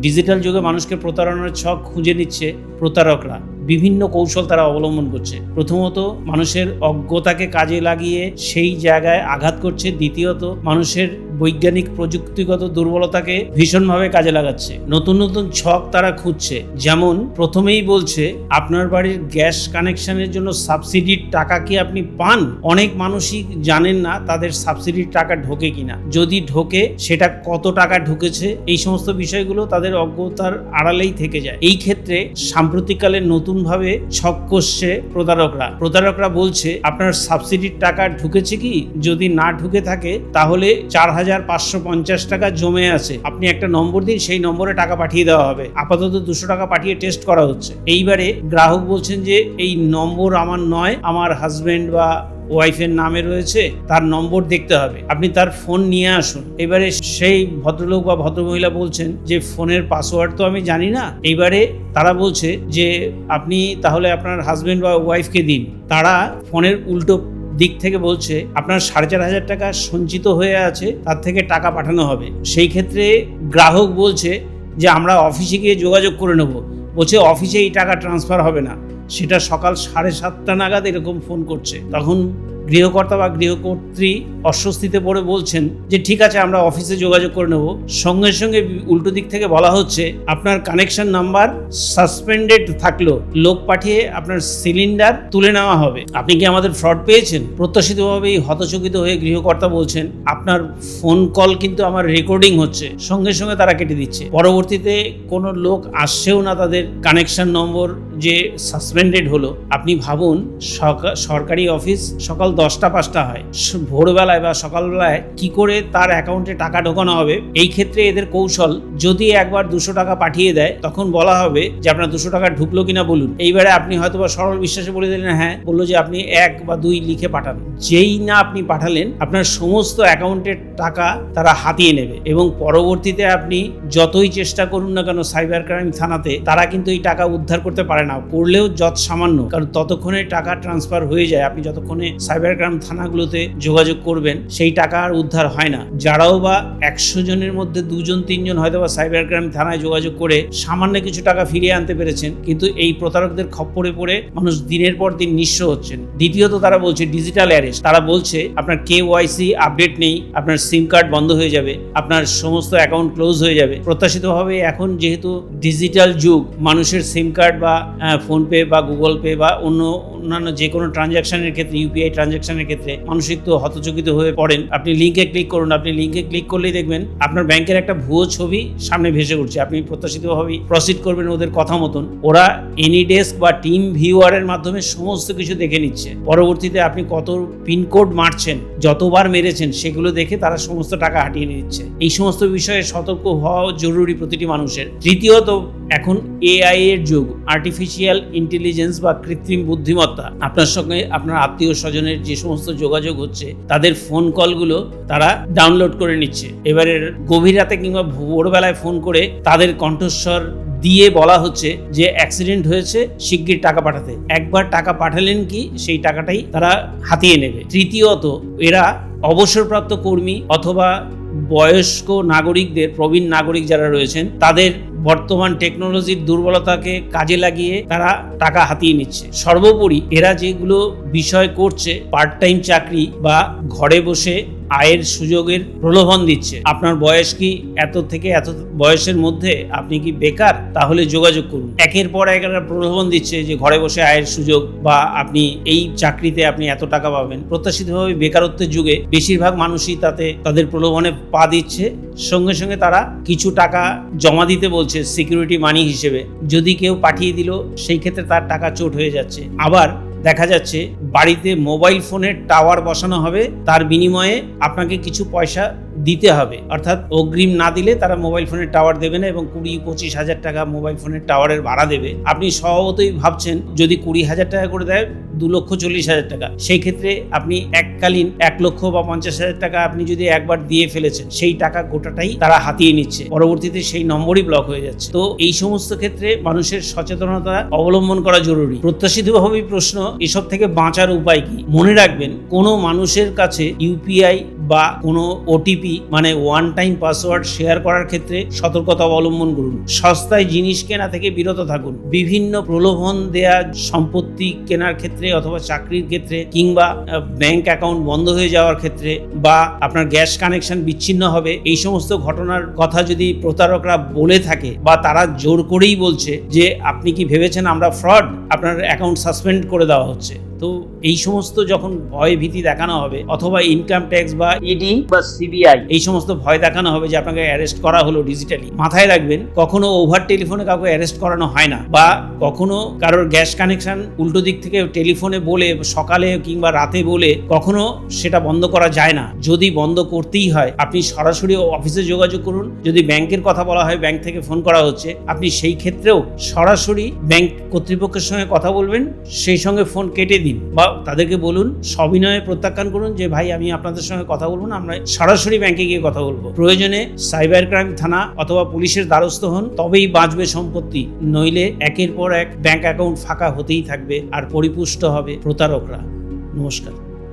Digital যুগে মানুষকে প্রতারণার ছক খুঁজে নিচ্ছে প্রতারকরা। বিভিন্ন কৌশল তারা অবলম্বন করছে। প্রথমত, মানুষের অজ্ঞতাকে কাজে লাগিয়ে সেই জায়গায় আঘাত করছে। দ্বিতীয়ত, মানুষের বৈজ্ঞানিক প্রযুক্তিগত দুর্বলতাকে ভীষণভাবে কাজে লাগাচ্ছে। নতুন নতুন ছক তারা খুঁজছে। যেমন প্রথমেই বলছে, আপনার বাড়ির গ্যাস কানেকশনের জন্য সাবসিডির টাকা কি আপনি পান? অনেক মানুষই জানেন না তাদের সাবসিডির টাকা ঢোকে কিনা, যদি ঢোকে সেটা কত টাকা ঢুকেছে, এই সমস্ত বিষয়গুলো তাদের অজ্ঞতার আড়ালেই থেকে যায়। এই ক্ষেত্রে সাম্প্রতিককালে নতুনভাবে ছক কষছে প্রতারকরা বলছে, আপনার সাবসিডির টাকা ঢুকেছে কি? যদি না ঢুকে থাকে তাহলে 4,550 টাকা জমে আছে, আপনি একটা নম্বর দিন, সেই নম্বরে টাকা পাঠিয়ে দেওয়া হবে। আপাতত 200 টাকা পাঠিয়ে টেস্ট করা হচ্ছে। এইবারে গ্রাহক বলছেন যে এই নম্বর আমার নয়, আমার হাজবেন্ড বা ওয়াইফের নামে রয়েছে, তার নম্বর দেখতে হবে, আপনি তার ফোন নিয়ে আসুন। এবারে সেই ভদ্রলোক বা ভদ্রমহিলা বলছেন যে ফোনের পাসওয়ার্ড তো আমি জানি না। এইবারে তারা বলছে যে আপনি তাহলে আপনার হাজবেন্ড বা ওয়াইফকে দিন। তারা ফোনের উল্টো দিক থেকে বলছে আপনার 4,500 টাকা সঞ্চিত হয়ে আছে, তার থেকে টাকা পাঠানো হবে। সেই ক্ষেত্রে গ্রাহক বলছে যে আমরা অফিসে গিয়ে যোগাযোগ করে নেব। বলছে অফিসে এই টাকা ট্রান্সফার হবে না, সেটা সকাল 7:30 নাগাদ এরকম ফোন করছে। তখন গৃহকর্তা বা গৃহকর্ত্রী অস্বস্তিতে পড়ে বলছেন যে ঠিক আছে, আমরা অফিসে যোগাযোগ করে নেব। সঙ্গে সঙ্গে উল্টো দিক থেকে বলা হচ্ছে আপনার কানেকশন নাম্বার সাসপেন্ডেড থাকলো, লোক পাঠিয়ে আপনার সিলিন্ডার তুলে নেওয়া হবে। আপনি কি আমাদের ফ্রড পেয়েছেন? প্রত্যাশিতভাবেই হতচকিত হয়ে গৃহকর্তা বলছেন আপনার ফোন কল কিন্তু আমার রেকর্ডিং হচ্ছে। সঙ্গে সঙ্গে তারা কেটে দিচ্ছে। পরবর্তীতে কোনো লোক আসছেও না তাদের কানেকশন নম্বর যে সাসপেন্ডেড হলো। আপনি ভাবুন, সরকারি অফিস সকাল 10টা-5টা হয়, ভোরবেলায় বা সকালবেলায় কি করে তার অ্যাকাউন্টে টাকা ঢোকানো হবে? এই ক্ষেত্রে এদের কৌশল, যদি একবার 200 টাকা পাঠিয়ে দেয় তখন বলা হবে যে আপনার 200 টাকা ঢুকলো কিনা বলুন। এইবারে আপনি হয়তো বা সরল বিশ্বাসে বলে দিলেন হ্যাঁ, বললো যে আপনি 1 বা 2 লিখে পাঠান। যেই না আপনি পাঠালেন, আপনার সমস্ত অ্যাকাউন্টের টাকা তারা হাতিয়ে নেবে এবং পরবর্তীতে আপনি যতই চেষ্টা করুন না কেন সাইবার ক্রাইম থানাতে, তারা কিন্তু এই টাকা উদ্ধার করতে পারে না, করলেও যত সামান্য, কারণ ততক্ষণে টাকা ট্রান্সফার হয়ে যায়। আপনি যতক্ষণে সাইবার ক্রাইম থানাগুলোতে যোগাযোগ করবেন সেই টাকা আর উদ্ধার হয় না। যারাও বা 100 জনের মধ্যে 2-3 হয়তো বা সাইবার ক্রাইম থানায় যোগাযোগ করে সামান্য কিছু টাকা ফিরিয়ে আনতে পেরেছেন, কিন্তু এই প্রতারকদের খপ্পরে পড়ে মানুষ দিনের পর দিন নিঃস্ব হচ্ছেন। দ্বিতীয়ত, তারা বলছে ডিজিটাল অ্যারেস্ট। তারা বলছে আপনার KYC আপডেট নেই, আপনার সিম কার্ড বন্ধ হয়ে যাবে, আপনার সমস্ত অ্যাকাউন্ট ক্লোজ হয়ে যাবে। প্রত্যাশিতভাবে এখন যেহেতু ডিজিটাল যুগ, মানুষের সিম কার্ড বা ফোনপে বা গুগল পে বা অন্যান্য যে কোনো ট্রানজ্যাকশনের ক্ষেত্রে, UPI ট্রানজ্যাকশনের ক্ষেত্রে মানুষ একটু হতচকিত হয়ে পড়েন। আপনি লিঙ্কে ক্লিক করুন, আপনি লিঙ্কে ক্লিক করলেই দেখবেন আপনার ব্যাংকের একটা ভুয়ো ছবি সামনে ভেসে উঠছে। আপনি প্রত্যাশিতভাবেই প্রসিড করবেন ওদের কথা মতন। ওরা এনিডেস্ক বা টিম ভিউয়ারের মাধ্যমে সমস্ত কিছু দেখে নিচ্ছে। পরবর্তীতে আপনি কত পিনকোড মারছেন, যতবার মেরেছেন, সেগুলো দেখে তারা সমস্ত টাকা হাতিয়ে নিচ্ছে। এই সমস্ত বিষয়ে সতর্ক হওয়া জরুরি প্রতিটি মানুষের। তৃতীয়ত, এখন AI এর যুগ, আর্টিফিশিয়াল ইন্টেলিজেন্স বা কৃত্রিম বুদ্ধিমত্তা। আপনার সঙ্গে আপনার আত্মীয় স্বজনের যে সমস্ত যোগাযোগ হচ্ছে, তাদের ফোন কলগুলো তারা ডাউনলোড করে নিচ্ছে। এবারে গভীর রাতে কিংবা ভোরবেলায় ফোন করে তাদের কণ্ঠস্বর দিয়ে বলা হচ্ছে যে অ্যাক্সিডেন্ট হয়েছে, শিগগির টাকা পাঠাতে। একবার টাকা পাঠালেন কি সেই টাকাটাই তারা হাতিয়ে নেবে। তৃতীয়ত, এরা অবসরপ্রাপ্ত কর্মী অথবা বয়স্ক নাগরিকদের, প্রবীণ নাগরিক যারা রয়েছেন, তাদের বর্তমান টেকনোলজির দুর্বলতাকে কাজে লাগিয়ে তারা টাকা হাতিয়ে নিচ্ছে। সর্বোপরি এরা যেগুলো বিষয় করছে, পার্ট টাইম চাকরি বা ঘরে বসে আয়ের সুযোগের প্রলোভন দিচ্ছে। আপনার বয়স কি এত থেকে এত বয়সের মধ্যে, আপনি কি বেকার, তাহলে যোগাযোগ করুন। একের পর এক প্রলোভন দিচ্ছে যে ঘরে বসে আয়ের সুযোগ বা আপনি এই চাকরিতে আপনি এত টাকা পাবেন। প্রত্যাশিতভাবে বেকারত্বের যুগে বেশিরভাগ মানুষই তাদের প্রলোভনে পা দিচ্ছে। সঙ্গে সঙ্গে তারা কিছু টাকা জমা দিতে বলছে সিকিউরিটি মানি হিসেবে। যদি কেউ পাঠিয়ে দিল, সেই ক্ষেত্রে তার টাকা চোট হয়ে যাচ্ছে। আবার দেখা যাচ্ছে বাড়িতে মোবাইল ফোনের টাওয়ার বসানো হবে, তার বিনিময়ে আপনাকে কিছু পয়সা দিতে হবে, অর্থাৎ অগ্রিম না দিলে তারা মোবাইল ফোনের টাওয়ার দেবে না এবং 20-25 হাজার টাকা মোবাইল ফোনের টাওয়ারের ভাড়া দেবে। আপনি স্বভাবতই ভাবছেন যদি 20,000 টাকা করে দেয়, 2,40,000 টাকা। সেই ক্ষেত্রে আপনি এককালীন 1 লক্ষ বা 50,000 টাকা আপনি যদি একবার দিয়ে ফেলেছেন, সেই টাকা গোটাটাই তারা হাতিয়ে নিচ্ছে। পরবর্তীতে সেই নম্বরই ব্লক হয়ে যাচ্ছে। তো এই সমস্ত ক্ষেত্রে মানুষের সচেতনতা অবলম্বন করা জরুরি। প্রত্যাশিতভাবেই প্রশ্ন, এসব থেকে বাঁচার উপায় কি? মনে রাখবেন, কোনো মানুষের কাছে UPI বা কোনো ওটিপি মানে ওয়ান টাইম পাসওয়ার্ড শেয়ার করার ক্ষেত্রে সতর্কতা অবলম্বন করুন। সস্তায় জিনিস কেনা থেকে বিরত থাকুন। বিভিন্ন প্রলোভন দেয়া সম্পত্তি কেনার ক্ষেত্রে অথবা চাকরির ক্ষেত্রে কিংবা ব্যাংক অ্যাকাউন্ট বন্ধ হয়ে যাওয়ার ক্ষেত্রে বা আপনার গ্যাস কানেকশন বিচ্ছিন্ন হবে, এই সমস্ত ঘটনার কথা যদি প্রতারকরা বলে থাকে বা তারা জোর করেই বলছে যে আপনি কি ভেবেছেন আমরা ফ্রড, আপনার অ্যাকাউন্ট সাসপেন্ড করে দেওয়া হচ্ছে, তো এই সমস্ত যখন ভয় ভীতি দেখানো হবে অথবা ইনকাম ট্যাক্স বা ইডি বা সিবিআই এই সমস্ত ভয় দেখানো হবে যে আপনাকে অ্যারেস্ট করা হলো ডিজিটালি, মাথায় রাখবেন কখনো ওভার টেলিফোনে কাউকে অ্যারেস্ট করানো হয় না বা কখনো কারোর গ্যাস কানেকশন উল্টো দিক থেকে টেলিফোনে বলে সকালে কিংবা রাতে বলে কখনো সেটা বন্ধ করা যায় না। যদি বন্ধ করতেই হয় আপনি সরাসরি অফিসে যোগাযোগ করুন। যদি ব্যাংকের কথা বলা হয় ব্যাংক থেকে ফোন করা হচ্ছে, আপনি সেই ক্ষেত্রেও সরাসরি ব্যাংক কর্তৃপক্ষের সঙ্গে কথা বলবেন, সেই সঙ্গে ফোন কেটে দিন বা তাদেরকে বলুন, সবিনয়ে প্রত্যাখ্যান করুন যে ভাই আমি আপনাদের সঙ্গে কথা বলবো না, আমরা সরাসরি ব্যাংকে গিয়ে কথা বলবো। প্রয়োজনে সাইবার ক্রাইম থানা অথবা পুলিশের দ্বারস্থ হন, তবেই বাঁচবে সম্পত্তি, নইলে একের পর এক ব্যাংক অ্যাকাউন্ট ফাঁকা হতেই থাকবে আর পরিপুষ্ট হবে প্রতারকরা। নমস্কার।